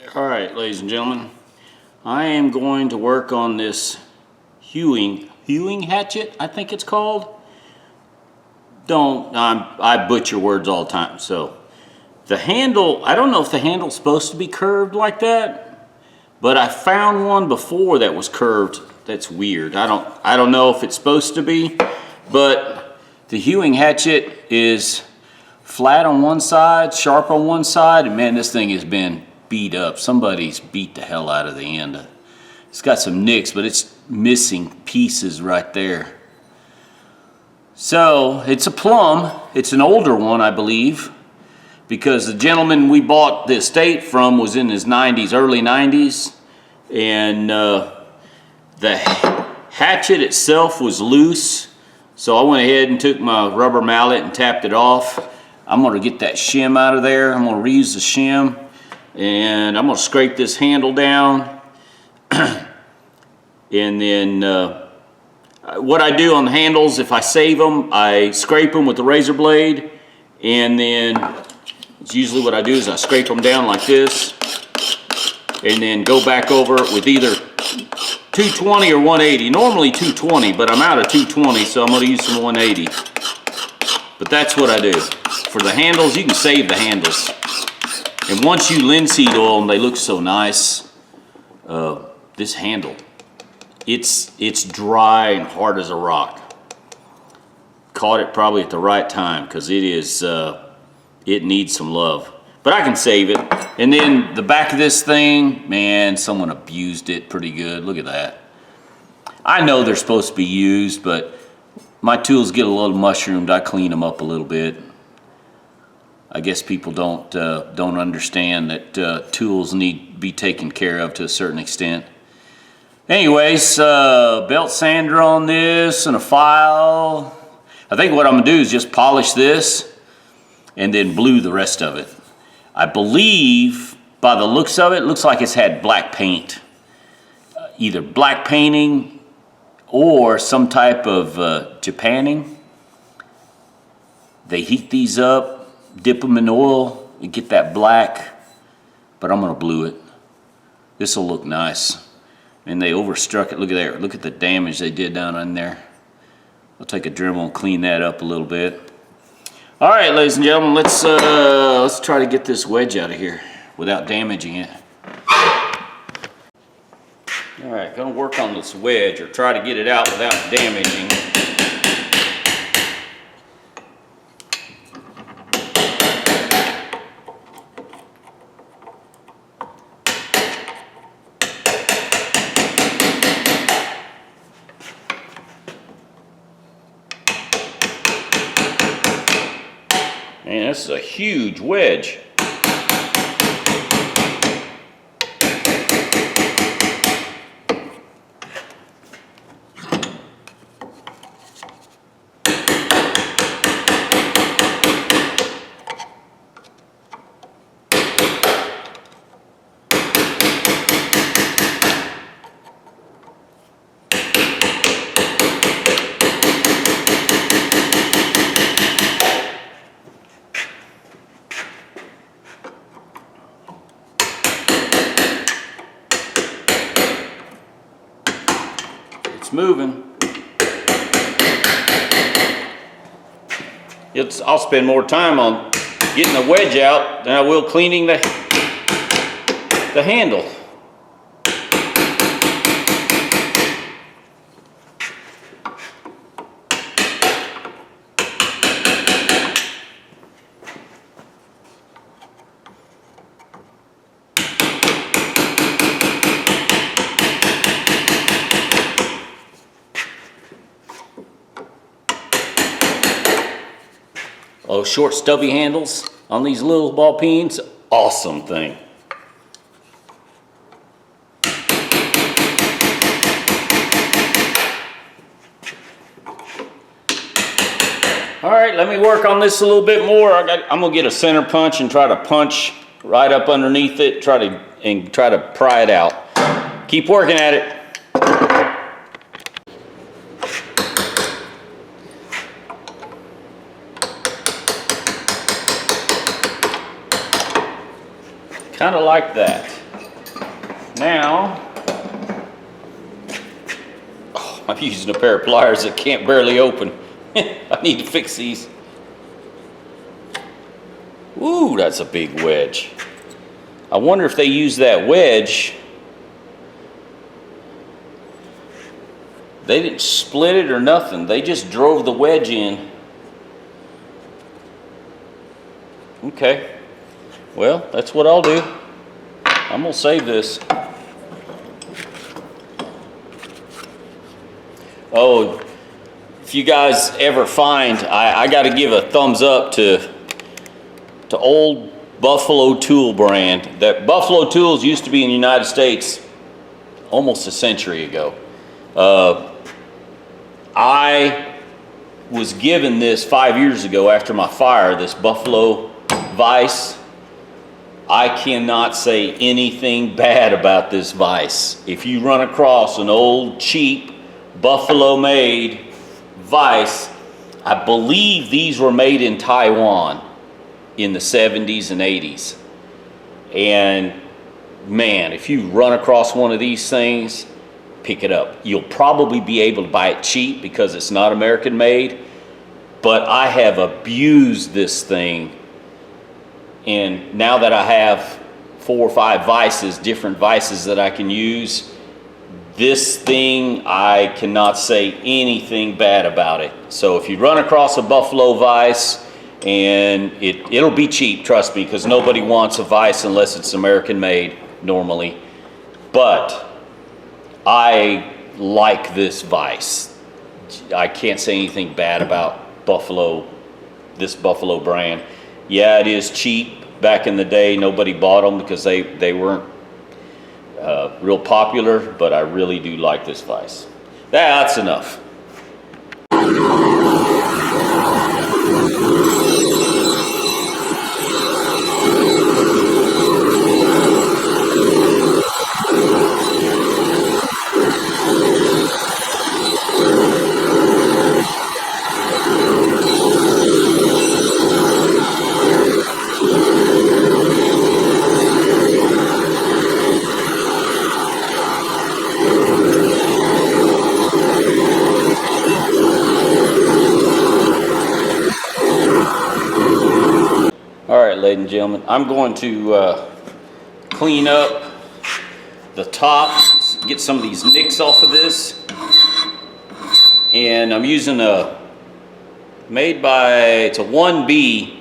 All right, ladies and gentlemen, I am going to work on this hewing hatchet, I think it's called. I butcher words all the time. So the handle, I don't know if the handle's supposed to be curved like that, but I found one before that was curved. That's weird. I don't know if it's supposed to be, but the hewing hatchet is flat on one side, sharp on one side, and man, this thing has been beat up. Somebody's beat the hell out of the end. It's got some nicks, but it's missing pieces right there. So it's a Plumb. It's an older one, I believe, because the gentleman we bought the estate from was in his 90s, early 90s, and the hatchet itself was loose. So I went ahead and took my rubber mallet and tapped it off. I'm going to get that shim out of there. I'm going to reuse the shim, and I'm going to scrape this handle down. And then what I do on the handles, if I save them, I scrape them with the razor blade, and then it's usually what I do is I scrape them down like this, and then go back over it with either 220 or 180. Normally 220, but I'm out of 220, so I'm going to use some 180. But that's what I do. For the handles, you can save the handles. And once you linseed oil them, they look so nice. This handle, it's dry and hard as a rock. Caught it probably at the right time, because it needs some love. But I can save it. And then the back of this thing, man, someone abused it pretty good. Look at that. I know they're supposed to be used, but my tools get a little mushroomed. I clean them up a little bit. I guess people don't understand that tools need to be taken care of to a certain extent. Anyways, belt sander on this and a file. I think what I'm gonna do is just polish this and then blue the rest of it. I believe by the looks of it, looks like it's had black paint. Either black painting or some type of Japanning. They heat these up, dip them in oil, and get that black, but I'm gonna blue it. This will look nice. And they overstruck it. Look at there. Look at the damage they did down in there. I'll take a Dremel and clean that up a little bit. All right, ladies and gentlemen, let's try to get this wedge out of here without damaging it. All right, gonna work on this wedge, or try to get it out without damaging. Man, this is a huge wedge. Moving. I'll spend more time on getting the wedge out than I will cleaning the handle. Oh, short stubby handles on these little ball peens, awesome thing. All right, let me work on this a little bit more. I'm gonna get a center punch and try to punch right up underneath it, try to pry it out. Keep working at it. Kind of like that. Now, oh, I'm using a pair of pliers that can't barely open. I need to fix these. Ooh, that's a big wedge. I wonder if they use that wedge. They didn't split it or nothing. They just drove the wedge in. Okay. Well, that's what I'll do. I'm gonna save this. Oh, if you guys ever find, I got to give a thumbs up to Old Buffalo Tool brand. That Buffalo Tools used to be in the United States almost a century ago. I was given this 5 years ago after my fire, this Buffalo vise. I cannot say anything bad about this vise. If you run across an old cheap Buffalo made vise, I believe these were made in Taiwan in the 70s and 80s. And man, if you run across one of these things, pick it up. You'll probably be able to buy it cheap because it's not American made, but I have abused this thing. And now that I have 4 or 5 vices, different vices that I can use, this thing, I cannot say anything bad about it. So if you run across a Buffalo vise, and it'll be cheap, trust me, because nobody wants a vise unless it's American made normally. But I like this vise. I can't say anything bad about Buffalo, this Buffalo brand. Yeah, it is cheap. Back in the day, nobody bought them because they weren't real popular, but I really do like this vise. That's enough. Ladies and gentlemen, I'm going to clean up the top, get some of these nicks off of this, and I'm using it's a 1B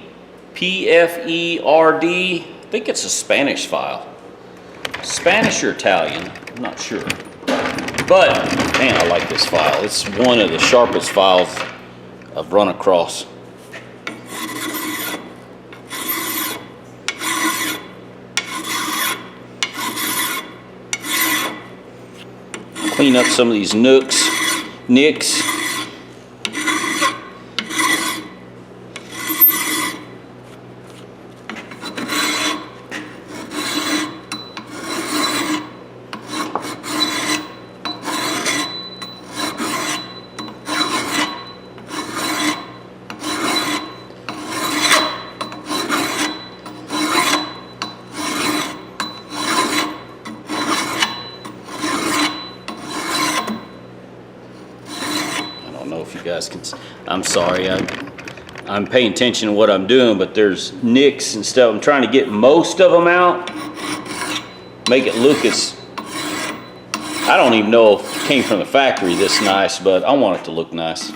PFERD. I think it's a Spanish file, Spanish or Italian, I'm not sure, but man, I like this file. It's one of the sharpest files I've run across. Clean up some of these nicks. I'm sorry, I'm paying attention to what I'm doing, but there's nicks and stuff. I'm trying to get most of them out, make it look as, I don't even know if it came from the factory this nice, but I want it to look nice.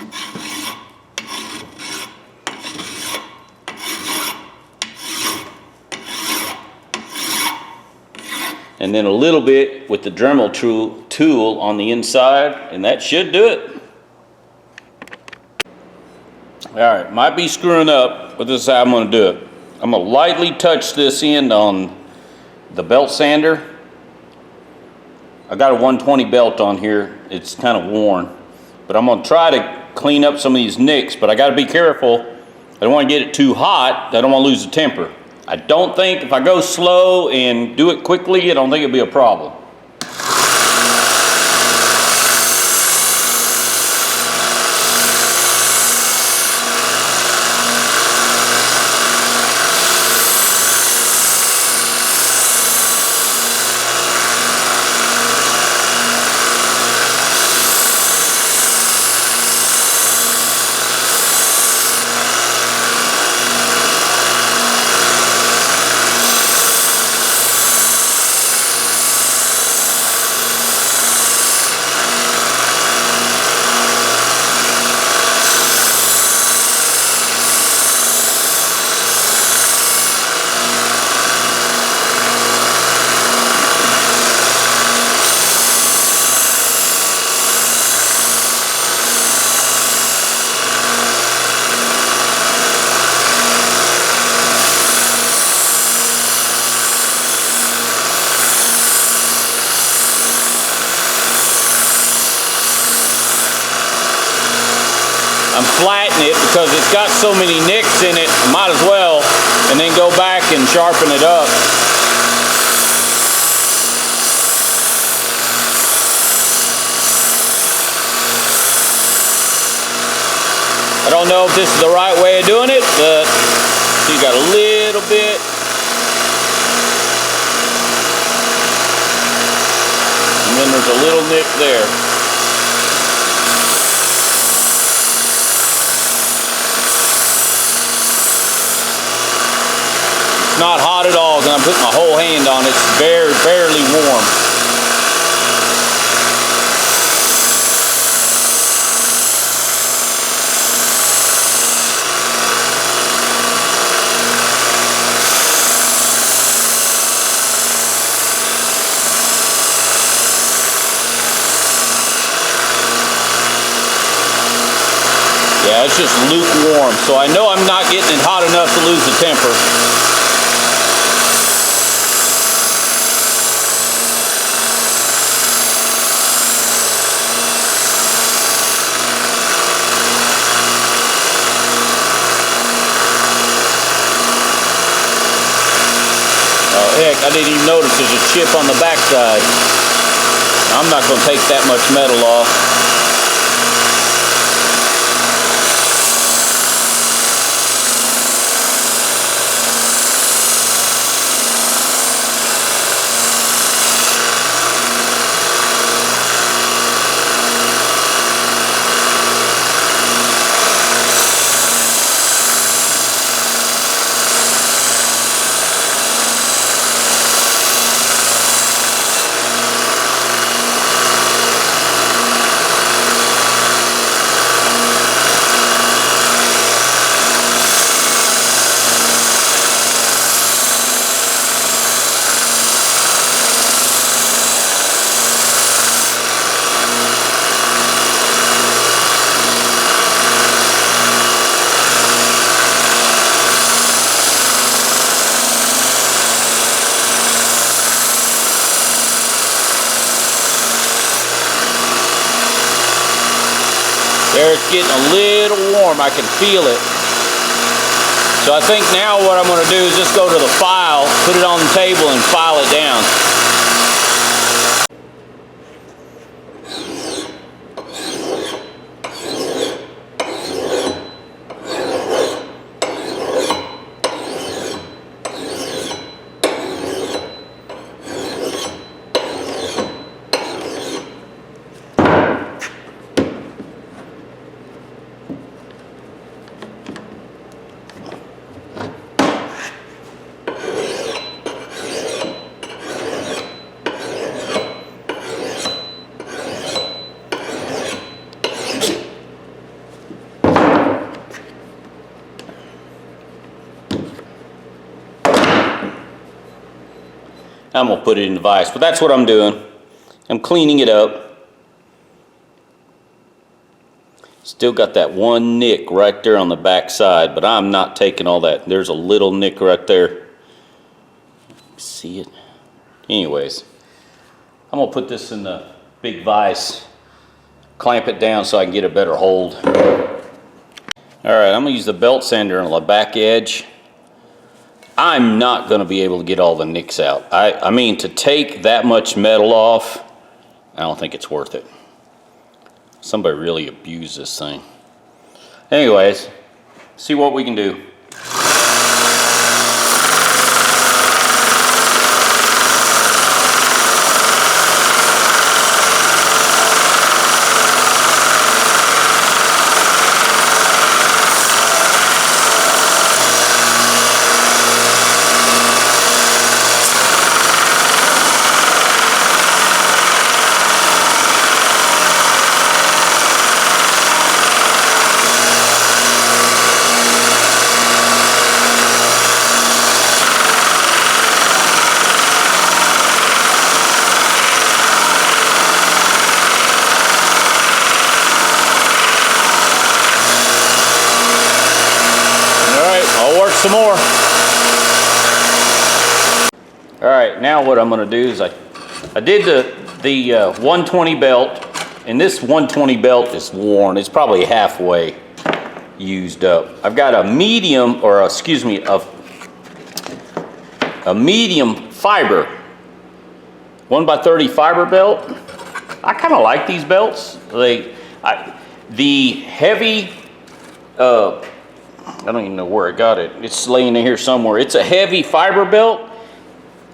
And then a little bit with the Dremel tool on the inside, and that should do it. All right, might be screwing up, but this is how I'm going to do it. I'm going to lightly touch this end on the belt sander. I got a 120 belt on here. It's kind of worn, but I'm going to try to clean up some of these nicks, but I got to be careful. I don't want to get it too hot. I don't want to lose the temper. I don't think if I go slow and do it quickly, I don't think it'll be a problem. because it's got so many nicks in it, might as well, and then go back and sharpen it up. I don't know if this is the right way of doing it, but you got a little bit. And then there's a little nick there. It's not hot at all because I'm putting my whole hand on it. It's barely warm. Yeah, it's just lukewarm, so I know I'm not getting it hot enough to lose the temper. Oh heck, I didn't even notice there's a chip on the backside. I'm not going to take that much metal off. There, it's getting a little warm. I can feel it. So I think now what I'm going to do is just go to the file, put it on the table, and file it down. I'm going to put it in the vise, but that's what I'm doing. I'm cleaning it up. Still got that one nick right there on the back side, but I'm not taking all that. There's a little nick right there. See it? Anyways, I'm going to put this in the big vise, clamp it down so I can get a better hold. All right, I'm going to use the belt sander on the back edge. I'm not going to be able to get all the nicks out. I mean, to take that much metal off, I don't think it's worth it. Somebody really abused this thing. Anyways, see what we can do. Some more. All right, now what I'm going to do is I did the 120 belt, and this 120 belt is worn. It's probably halfway. used up. I've got a medium, or excuse me, a medium fiber 1x30 fiber belt. I kind of like these belts. The heavy, I don't even know where I got it. It's laying in here somewhere. It's a heavy fiber belt.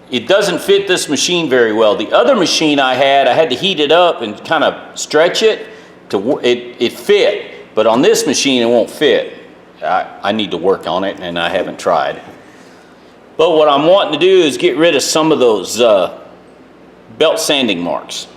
It doesn't fit this machine very well. The other machine I had to heat it up and kind of stretch it to it fit. But on this machine, it won't fit. I need to work on it, and I haven't tried. But what I'm wanting to do is get rid of some of those belt sanding marks.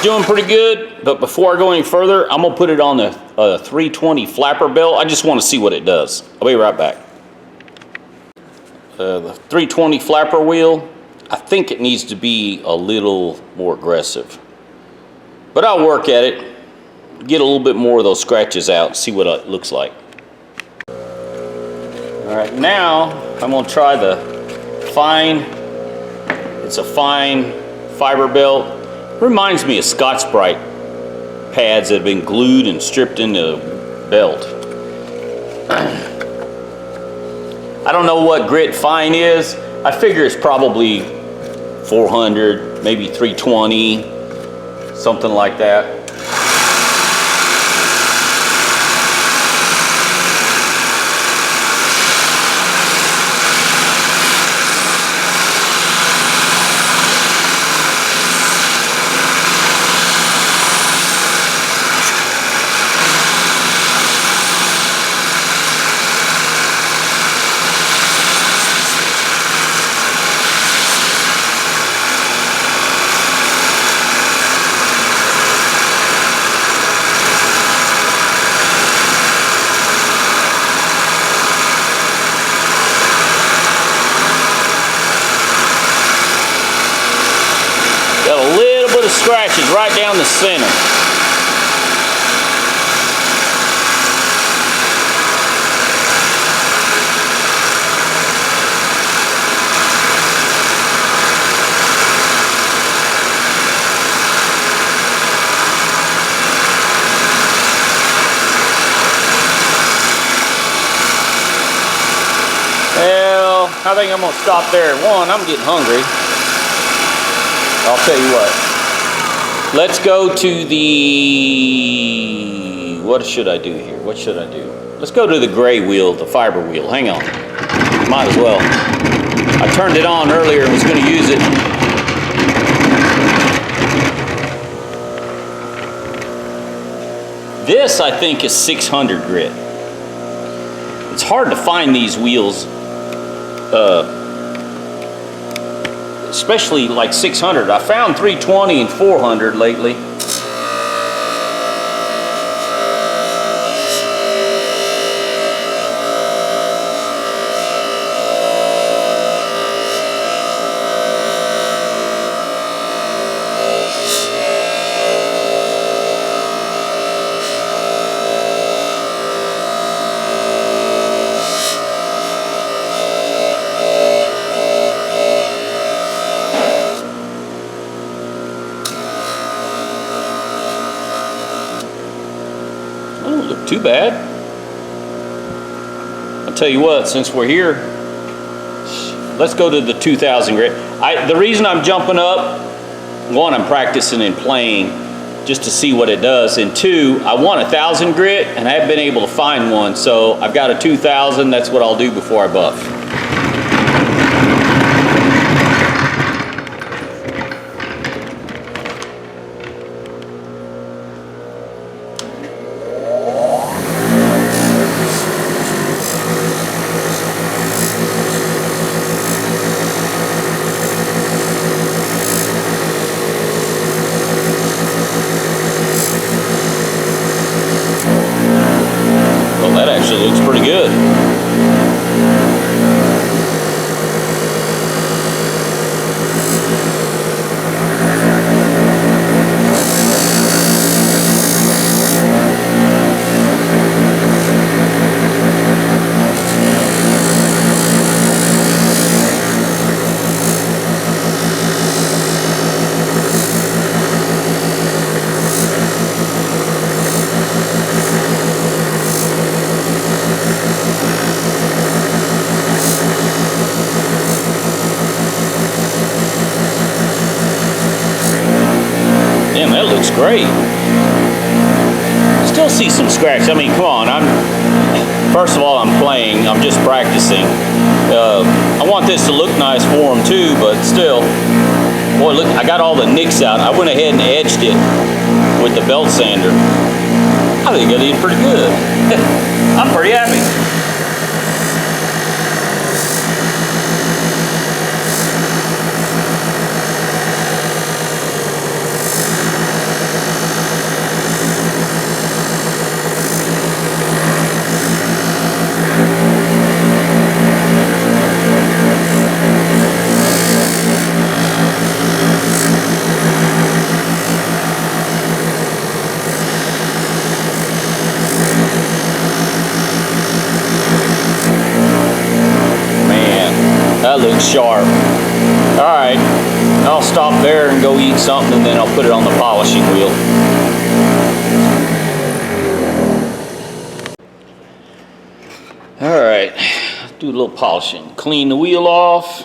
Doing pretty good, but before I go any further, I'm gonna put it on the 320 flapper belt. I just want to see what it does. I'll be right back. The 320 flapper wheel, I think it needs to be a little more aggressive, but I'll work at it, get a little bit more of those scratches out, see what it looks like. All right, now I'm gonna try the fine. It's a fine fiber belt. Reminds me of Scotch-Brite pads that have been glued and stripped into the belt. I don't know what grit fine is. I figure it's probably 400, maybe 320, something like that. Scratches right down the center. Well, I think I'm gonna stop there at one. I'm getting hungry. I'll tell you what. Let's go to the, what should I do here? What should I do? Let's go to the gray wheel, the fiber wheel. Hang on. Might as well. I turned it on earlier and was going to use it. This, I think, is 600 grit. It's hard to find these wheels, especially like 600. I found 320 and 400 lately. Too bad. I'll tell you what, since we're here, let's go to the 2000 grit. The reason I'm jumping up, one, I'm practicing and playing just to see what it does, and two, I want 1000 grit and I haven't been able to find one, so I've got a 2000. That's what I'll do before I buff. actually looks pretty good. Damn, that looks great. Still see some scratches. I mean, come on. First of all, I'm playing. I'm just practicing. I want this to look nice for them too, but still. Boy, look, I got all the nicks out. I went ahead and edged it with the belt sander. I think I did pretty good. I'm pretty happy. That looks sharp. Alright, I'll stop there and go eat something, and then I'll put it on the polishing wheel. Alright, do a little polishing. Clean the wheel off.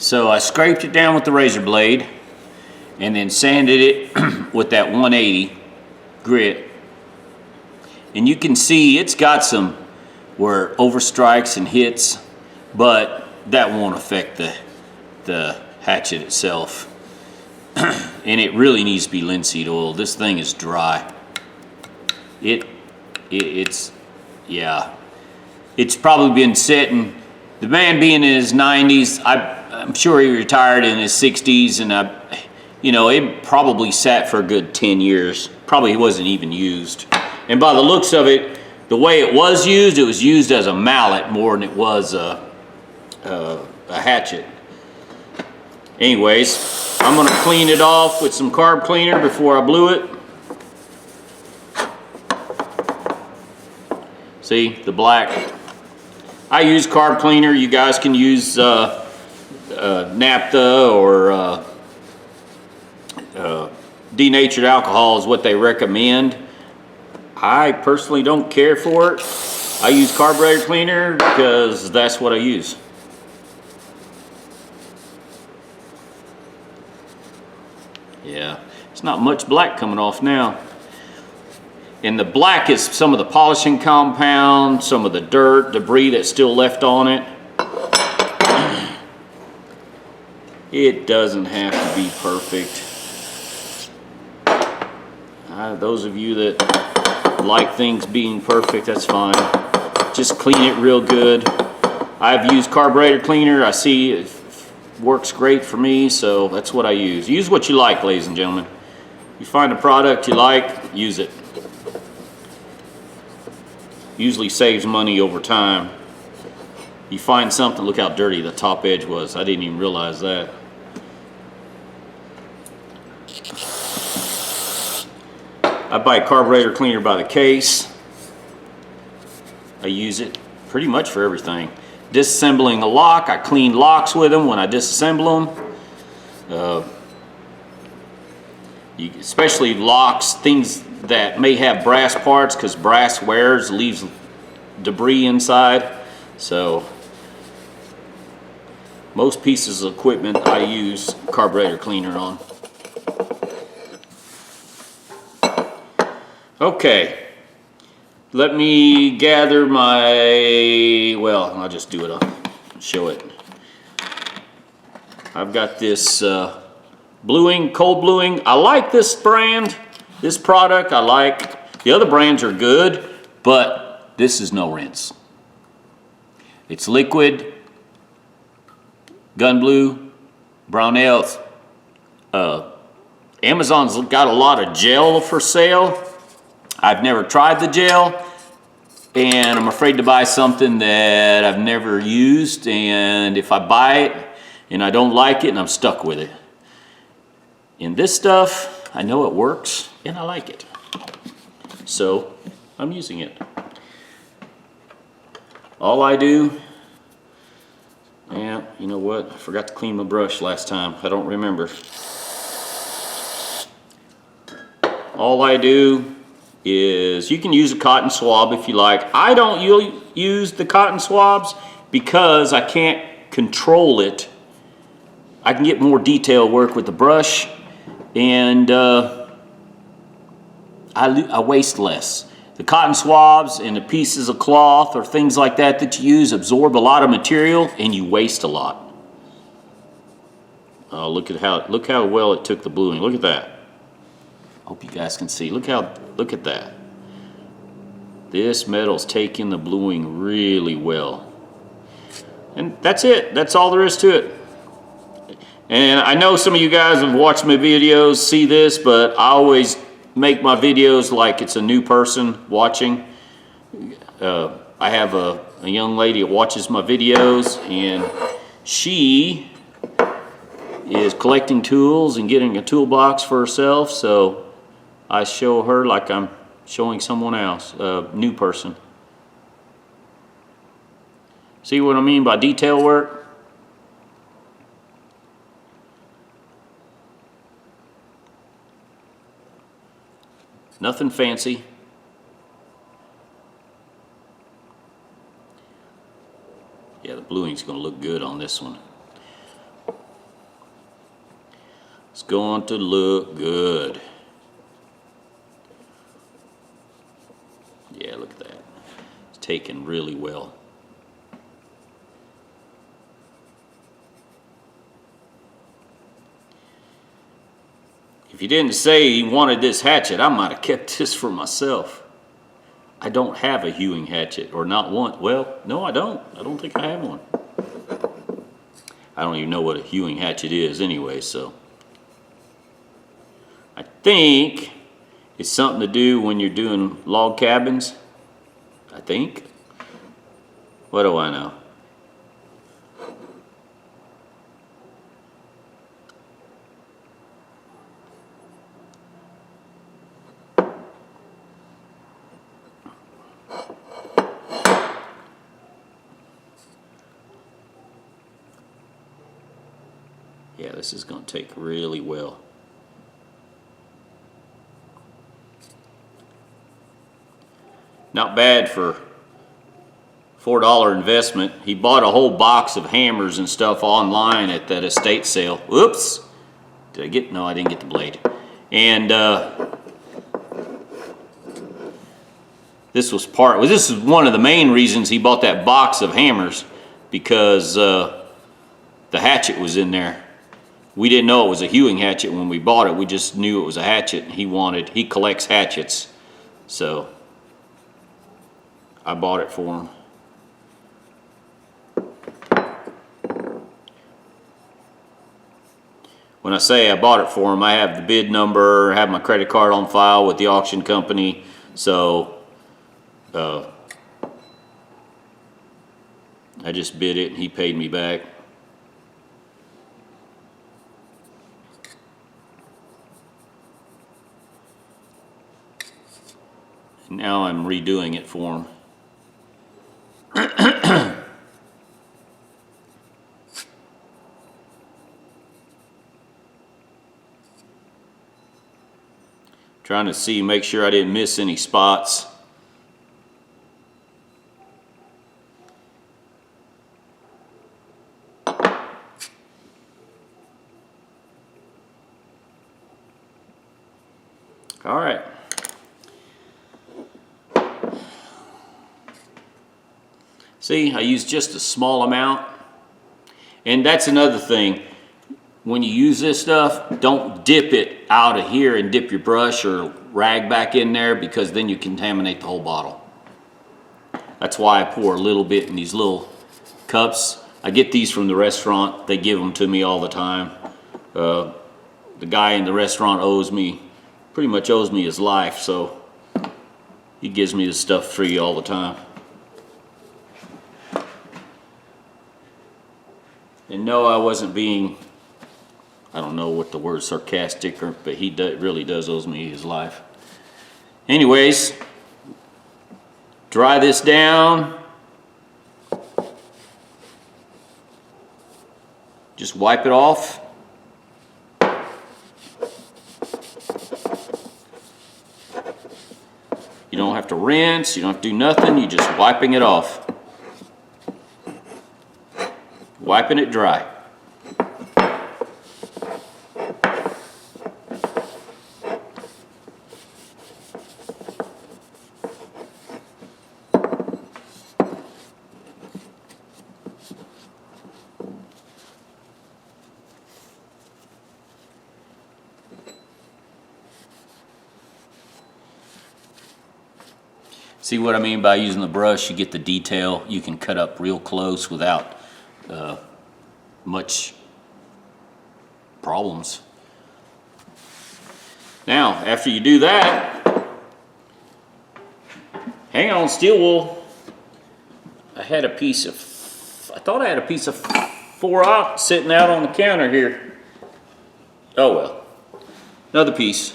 So I scraped it down with the razor blade and then sanded it with that 180 grit. And you can see it's got some where overstrikes and hits, but that won't affect the hatchet itself. And it really needs to be linseed oil. This thing is dry. It's probably been sitting. The man being in his 90s, I'm sure he retired in his 60s, and it probably sat for a good 10 years. Probably wasn't even used. And by the looks of it, the way it was used as a mallet more than it was a hatchet. Anyways, I'm gonna clean it off with some carb cleaner before I blew it. See, the black. I use carb cleaner. You guys can use naphtha or denatured alcohol is what they recommend. I personally don't care for it. I use carburetor cleaner because that's what I use. Yeah, it's not much black coming off now. And the black is some of the polishing compound, some of the dirt, debris that's still left on it. It doesn't have to be perfect. Those of you that like things being perfect, that's fine. Just clean it real good. I've used carburetor cleaner. I see it works great for me, so that's what I use. Use what you like, ladies and gentlemen. You find a product you like, use it. Usually saves money over time. You find something, look how dirty the top edge was. I didn't even realize that. I buy carburetor cleaner by the case. I use it pretty much for everything. Disassembling a lock, I clean locks with them when I disassemble them. Especially locks, things that may have brass parts, because brass wears, leaves debris inside. So most pieces of equipment I use carburetor cleaner on. Okay, let me gather my, well, I'll just do it, I'll show it. I've got this bluing, cold bluing. I like this brand, this product I like. The other brands are good, but this is no rinse. It's liquid, gun blue, brownells. Amazon's got a lot of gel for sale. I've never tried the gel, and I'm afraid to buy something that I've never used, and if I buy it and I don't like it, and I'm stuck with it. And this stuff, I know it works, and I like it. So, I'm using it. All I do, yeah, you know what? I forgot to clean my brush last time. I don't remember. All I do is, you can use a cotton swab if you like. I don't use the cotton swabs because I can't control it. I can get more detail work with the brush, and I waste less. The cotton swabs and the pieces of cloth or things like that that you use absorb a lot of material, and you waste a lot. Look how well it took the bluing. Look at that. Hope you guys can see. Look at that. This metal's taking the bluing really well. And that's it. That's all there is to it. And I know some of you guys have watched my videos, see this, but I always make my videos like it's a new person watching. I have a young lady that watches my videos, and she is collecting tools and getting a toolbox for herself, so I show her like I'm showing someone else, a new person. See what I mean by detail work? Nothing fancy. Yeah, the bluing's going to look good on this one. It's going to look good. Yeah, look at that. It's taken really well. If you didn't say you wanted this hatchet, I might have kept this for myself. I don't have a hewing hatchet, or not one. Well, no, I don't. I don't think I have one. I don't even know what a hewing hatchet is anyway, so. I think it's something to do when you're doing log cabins. I think. What do I know? Yeah, this is going to take really well. Not bad for $4 investment. He bought a whole box of hammers and stuff online at that estate sale. Whoops! Did I get? No, I didn't get the blade. And this was this is one of the main reasons he bought that box of hammers, because the hatchet was in there. We didn't know it was a hewing hatchet when we bought it. We just knew it was a hatchet. He collects hatchets, so I bought it for him. When I say I bought it for him, I have the bid number, I have my credit card on file with the auction company, so I just bid it and he paid me back. Now I'm redoing it for him. Trying to see, make sure I didn't miss any spots. All right. See, I used just a small amount. And that's another thing. When you use this stuff, don't dip it out of here and dip your brush or rag back in there, because then you contaminate the whole bottle. That's why I pour a little bit in these little cups. I get these from the restaurant. They give them to me all the time. The guy in the restaurant pretty much owes me his life, so he gives me this stuff free all the time. And no, I wasn't being, I don't know what the word sarcastic, but he really does owe me his life. Anyways, dry this down. Just wipe it off. You don't have to rinse, you don't have to do nothing, you're just wiping it off. Wiping it dry. See what I mean by using the brush? You get the detail. You can cut up real close without much problems. Now, after you do that, hang on, steel wool. I thought I had a piece of 4/0 sitting out on the counter here. Oh well, another piece.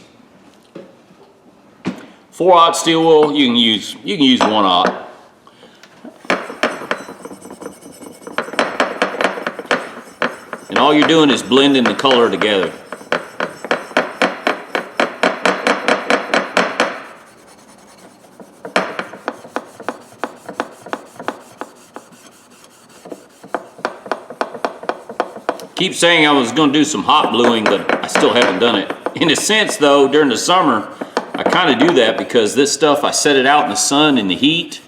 4/0 steel wool. You can use 1/0. And all you're doing is blending the color together. Keep saying I was going to do some hot bluing, but I still haven't done it. In a sense though, during the summer, I kind of do that because this stuff, I set it out in the sun in the heat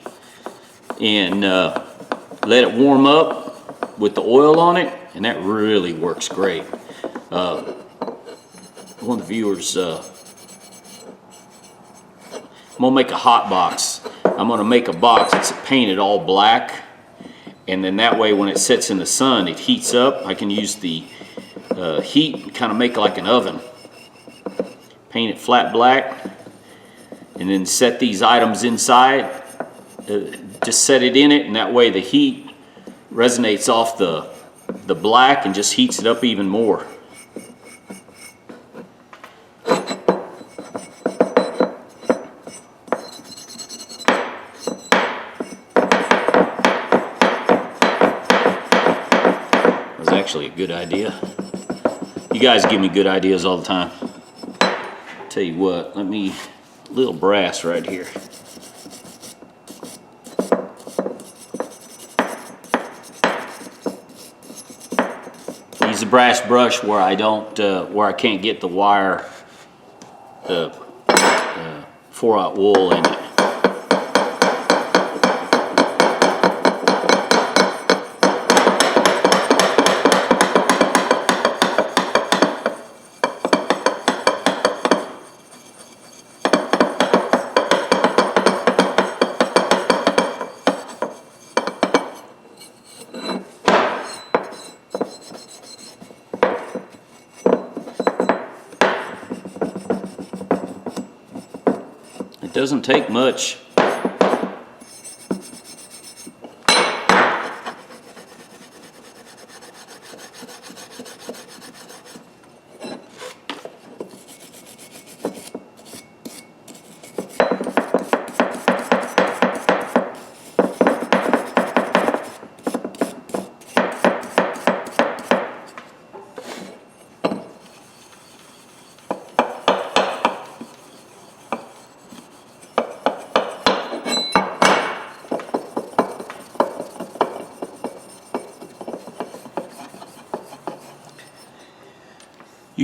and let it warm up with the oil on it. And that really works great. One of the viewers, I'm gonna make a hot box. I'm gonna make a box that's painted all black, and then that way when it sits in the sun, it heats up. I can use the heat and kind of make it like an oven. Paint it flat black, and then set these items inside. Just set it in it, and that way the heat resonates off the black and just heats it up even more. That's actually a good idea. You guys give me good ideas all the time. Tell you what, little brass right here. Use a brass brush where I can't get the wire, 4/0 wool in it. Doesn't take much.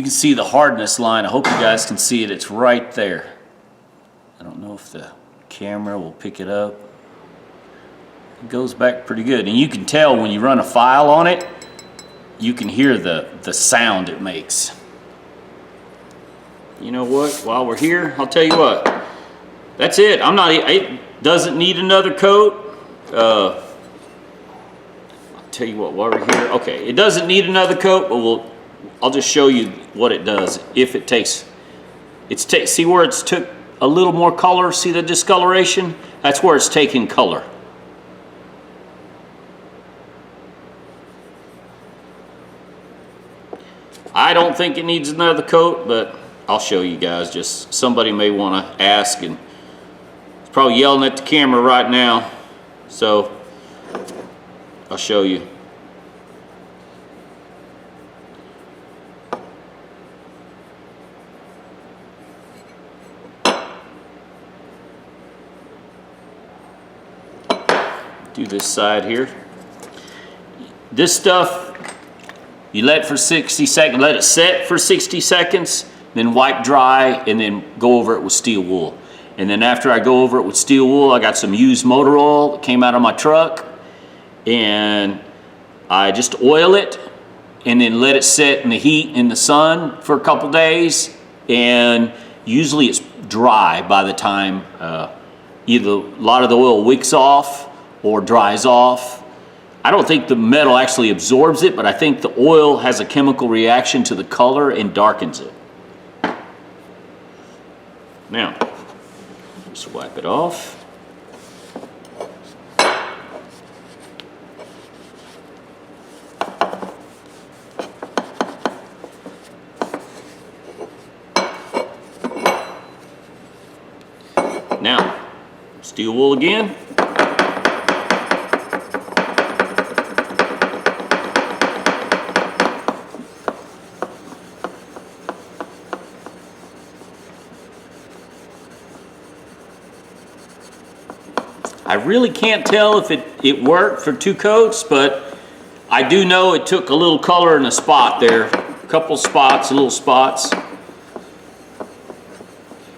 You can see the hardness line. I hope you guys can see it. It's right there. I don't know if the camera will pick it up. It goes back pretty good. And you can tell when you run a file on it, you can hear the sound it makes. You know what? While we're here, I'll tell you what. That's it. It doesn't need another coat. I'll tell you what, while we're here. Okay, it doesn't need another coat, but I'll just show you what it does if it takes. See where it's took a little more color? See the discoloration? That's where it's taking color. I don't think it needs another coat, but I'll show you guys. Just somebody may want to ask, and it's probably yelling at the camera right now, so I'll show you. Do this side here. This stuff, you let it for 60 seconds, let it set for 60 seconds, then wipe dry, and then go over it with steel wool. And then after I go over it with steel wool, I got some used motor oil that came out of my truck, and I just oil it and then let it sit in the heat in the sun for a couple days, and usually it's dry by the time either a lot of the oil wicks off or dries off. I don't think the metal actually absorbs it, but I think the oil has a chemical reaction to the color and darkens it. Now, just wipe it off. Now, steel wool again. I really can't tell if it worked for 2 coats, but I do know it took a little color in a spot there. A couple spots, little spots.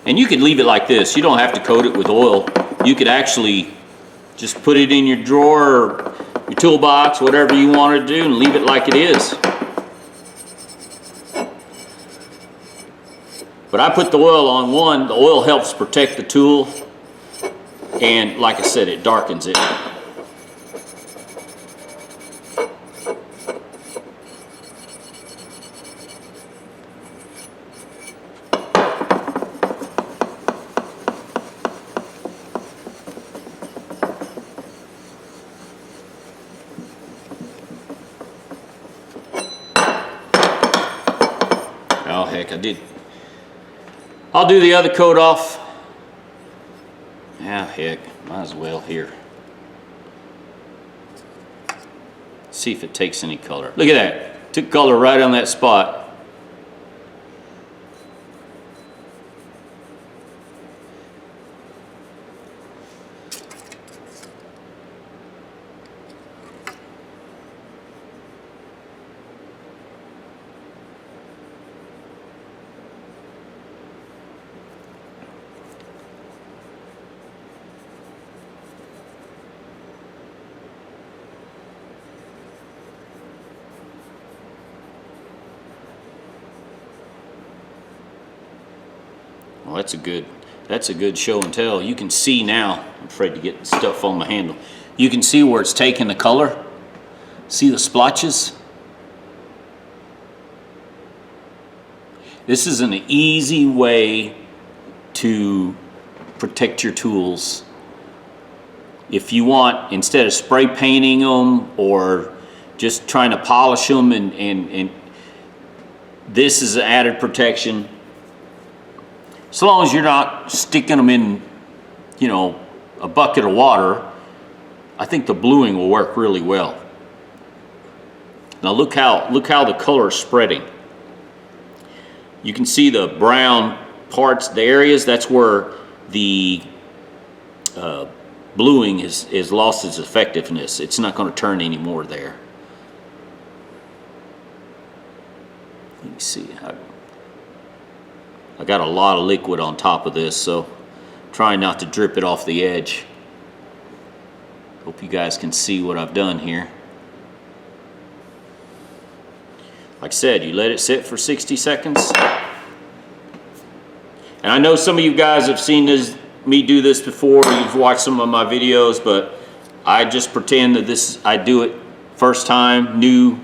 And you could leave it like this. You don't have to coat it with oil. You could actually just put it in your drawer or your toolbox, whatever you want to do, and leave it like it is. But I put the oil on one. The oil helps protect the tool. And like I said, it darkens it. Oh heck, I did. I'll do the other coat off. Ah, heck, might as well here. See if it takes any color. Look at that. Took color right on that spot. Well, that's a good show and tell. You can see now, I'm afraid to get stuff on my handle. You can see where it's taking the color. See the splotches? This is an easy way to protect your tools. If you want, instead of spray painting them or just trying to polish them, and this is an added protection. As long as you're not sticking them in, you know, a bucket of water, I think the bluing will work really well. Now look how the color is spreading. You can see the brown parts, the areas, that's where the bluing is lost its effectiveness. It's not going to turn anymore there. You can see how I got a lot of liquid on top of this, so trying not to drip it off the edge. Hope you guys can see what I've done here. Like I said, you let it sit for 60 seconds. And I know some of you guys have seen me do this before. You've watched some of my videos, but I just pretend that I do it first time, new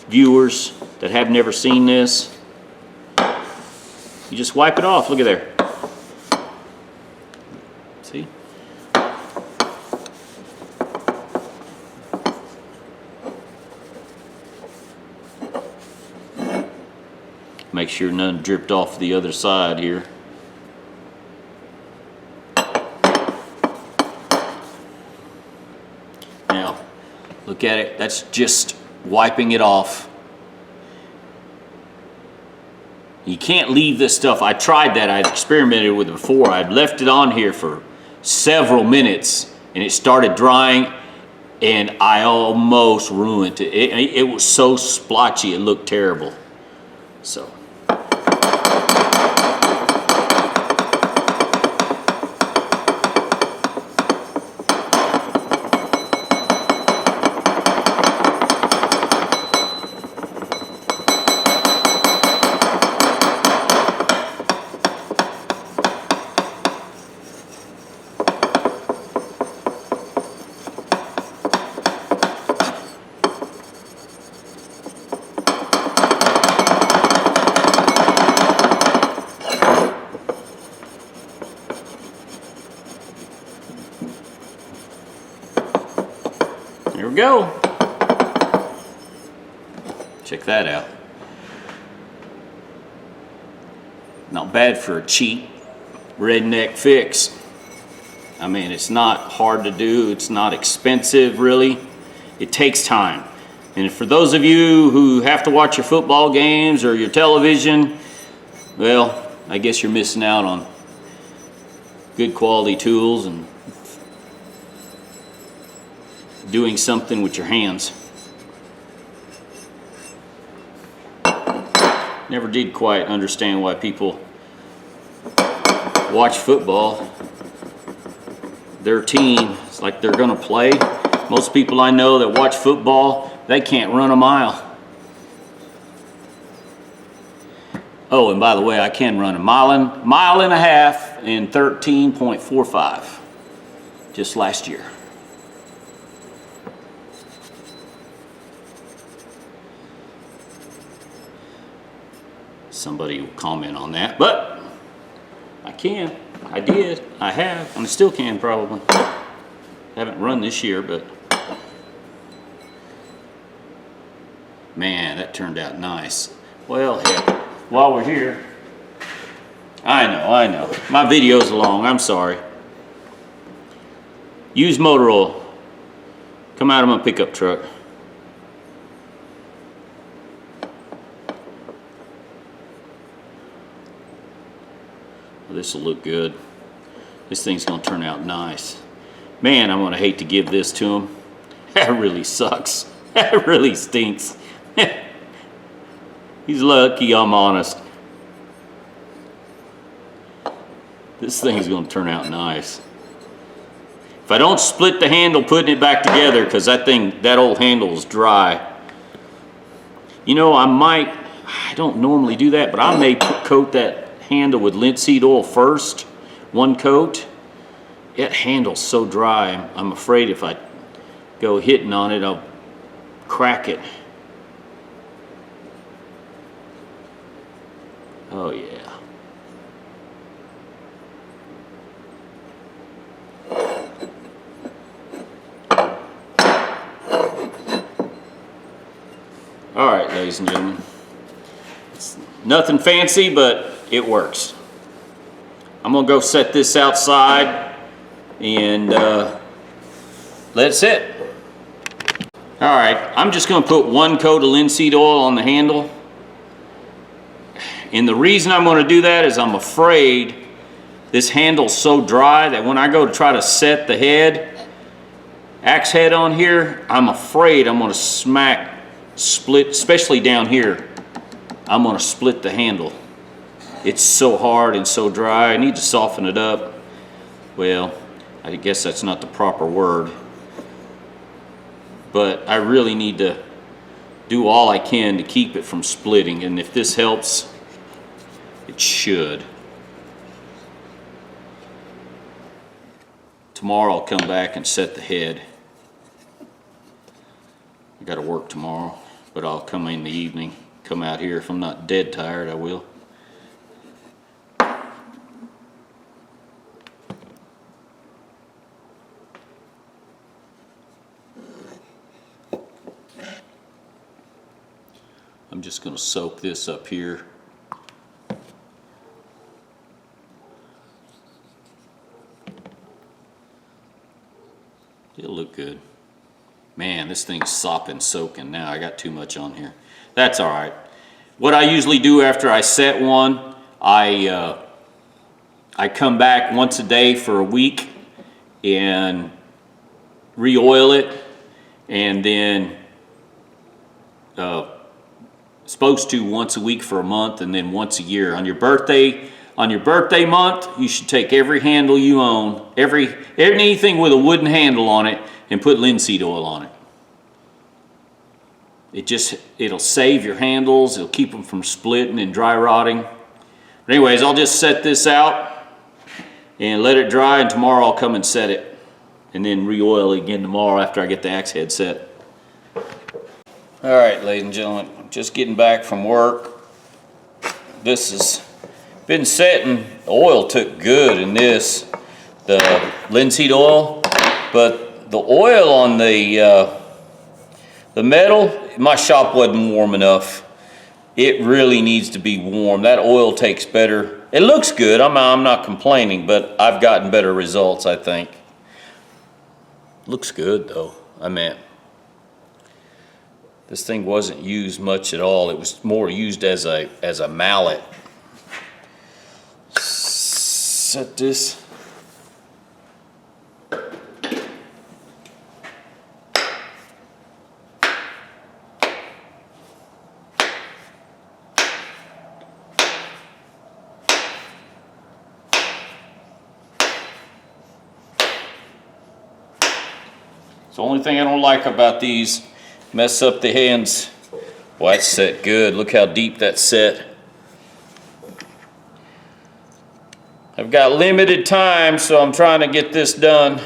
viewers that have never seen this. You just wipe it off, look at there. See? Make sure none dripped off the other side here. Now, look at it, that's just wiping it off. You can't leave this stuff. I tried that, I'd experimented with it before. I'd left it on here for several minutes and it started drying and I almost ruined it. It was so splotchy, it looked terrible. So. There we go. Check that out. Not bad for a cheap redneck fix. I mean, it's not hard to do. It's not expensive, really. It takes time. And for those of you who have to watch your football games or your television, well, I guess you're missing out on good quality tools and doing something with your hands. Never did quite understand why people watch football. Their team, it's like they're gonna play. Most people I know that watch football, they can't run a mile. Oh, and by the way, I can run a mile and a half in 13.45 just last year. Somebody will comment on that, but I can. I did. I have, and I still can probably. Haven't run this year, but man, that turned out nice. Well, heck, while we're here, I know. My video's long, I'm sorry. Use motor oil. Come out of my pickup truck. This will look good. This thing's gonna turn out nice. Man, I'm gonna hate to give this to him. That really sucks. That really stinks. He's lucky I'm honest. This thing's gonna turn out nice. If I don't split the handle putting it back together, because that old handle is dry. You know, I don't normally do that, but I may coat that handle with linseed oil first, one coat. That handle's so dry, I'm afraid if I go hitting on it, I'll crack it. Oh yeah. All right, ladies and gentlemen. It's nothing fancy, but it works. I'm gonna go set this outside and let it sit. All right, I'm just gonna put one coat of linseed oil on the handle. And the reason I'm gonna do that is I'm afraid this handle's so dry that when I go to try to set the axe head on here, I'm afraid I'm gonna split, especially down here, I'm gonna split the handle. It's so hard and so dry. I need to soften it up. Well, I guess that's not the proper word. But I really need to do all I can to keep it from splitting. And if this helps, it should. Tomorrow I'll come back and set the head. I got to work tomorrow, but I'll come in the evening, come out here. If I'm not dead tired, I will. I'm just going to soak this up here. It'll look good. Man, this thing's sopping, soaking now. I got too much on here. That's all right. What I usually do after I set one, I come back once a day for a week and re-oil it, and then supposed to once a week for a month, and then once a year. On your birthday month, you should take every handle you own, anything with a wooden handle on it, and put linseed oil on it. It'll save your handles, it'll keep them from splitting and dry rotting. But anyways, I'll just set this out and let it dry, and tomorrow I'll come and set it, and then re-oil it again tomorrow after I get the axe head set. All right, ladies and gentlemen, I'm just getting back from work. This has been setting. The oil took good in this, the linseed oil, but the oil on the metal, my shop wasn't warm enough. It really needs to be warm. That oil takes better. It looks good. I'm not complaining, but I've gotten better results, I think. Looks good though. I mean, this thing wasn't used much at all. It was more used as a mallet. Set this. It's the only thing I don't like about these. Mess up the hands. Well, that's set good. Look how deep that's set. I've got limited time, so I'm trying to get this done.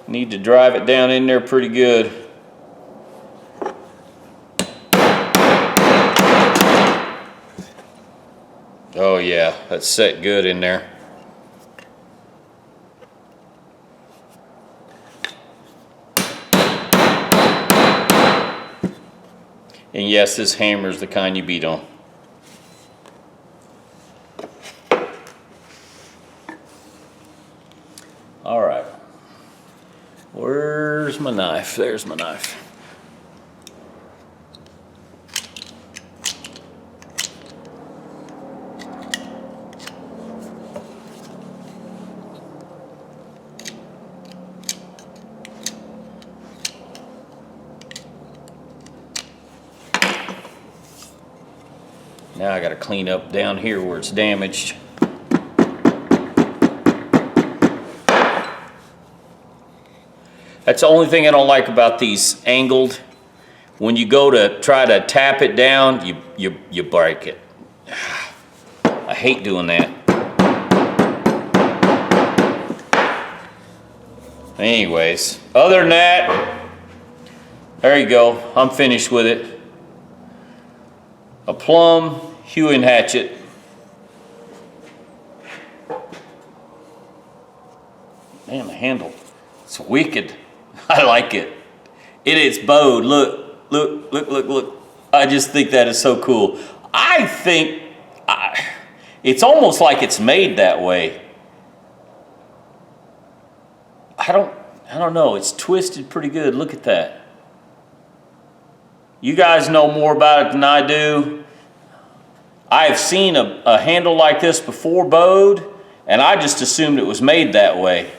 I need to drive it down in there pretty good. Oh yeah, that's set good in there. And yes, this hammer is the kind you beat on. All right. Where's my knife? There's my knife. Now I got to clean up down here where it's damaged. That's the only thing I don't like about these angled. When you go to try to tap it down, you break it. I hate doing that. Anyways, other than that, there you go. I'm finished with it. A Plumb Hewing hatchet. Man, the handle, it's wicked. I like it. It is bowed. Look, look, look, look, look. I just think that is so cool. I think it's almost like it's made that way. I don't know. It's twisted pretty good. Look at that. You guys know more about it than I do. I have seen a handle like this before bowed, and I just assumed it was made that way.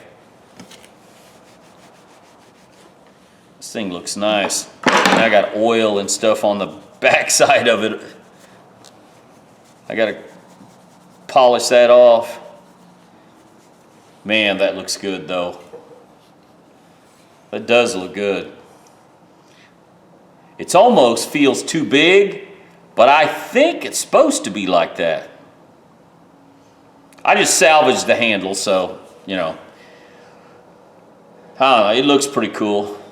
thing looks nice. And I got oil and stuff on the back side of it. I gotta polish that off. Man, that looks good though. That does look good. It almost feels too big, but I think it's supposed to be like that. I just salvaged the handle, so, you know. I don't know, it looks pretty cool.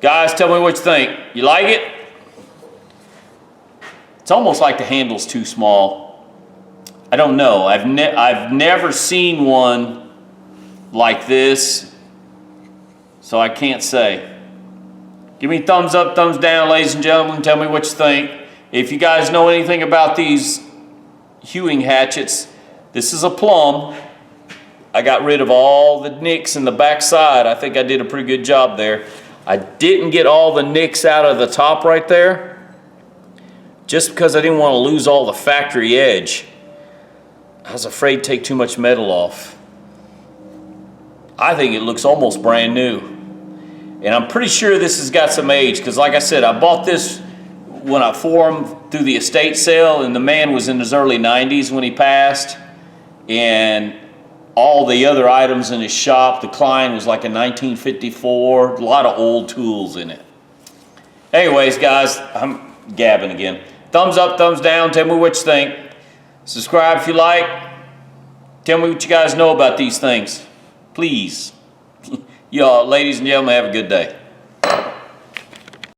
Guys, tell me what you think. You like it? It's almost like the handle's too small. I don't know. I've never seen one like this, so I can't say. Give me thumbs up, thumbs down, ladies and gentlemen. Tell me what you think. If you guys know anything about these hewing hatchets, this is a Plumb. I got rid of all the nicks in the back side. I think I did a pretty good job there. I didn't get all the nicks out of the top right there, just because I didn't want to lose all the factory edge. I was afraid to take too much metal off. I think it looks almost brand new. And I'm pretty sure this has got some age, because like I said, I bought this when I formed through the estate sale, and the man was in his early 90s when he passed. And all the other items in his shop, the Klein was like a 1954, a lot of old tools in it. Anyways, guys, I'm gabbing again. Thumbs up, thumbs down, tell me what you think. Subscribe if you like. Tell me what you guys know about these things. Please. Y'all, ladies and gentlemen, have a good day.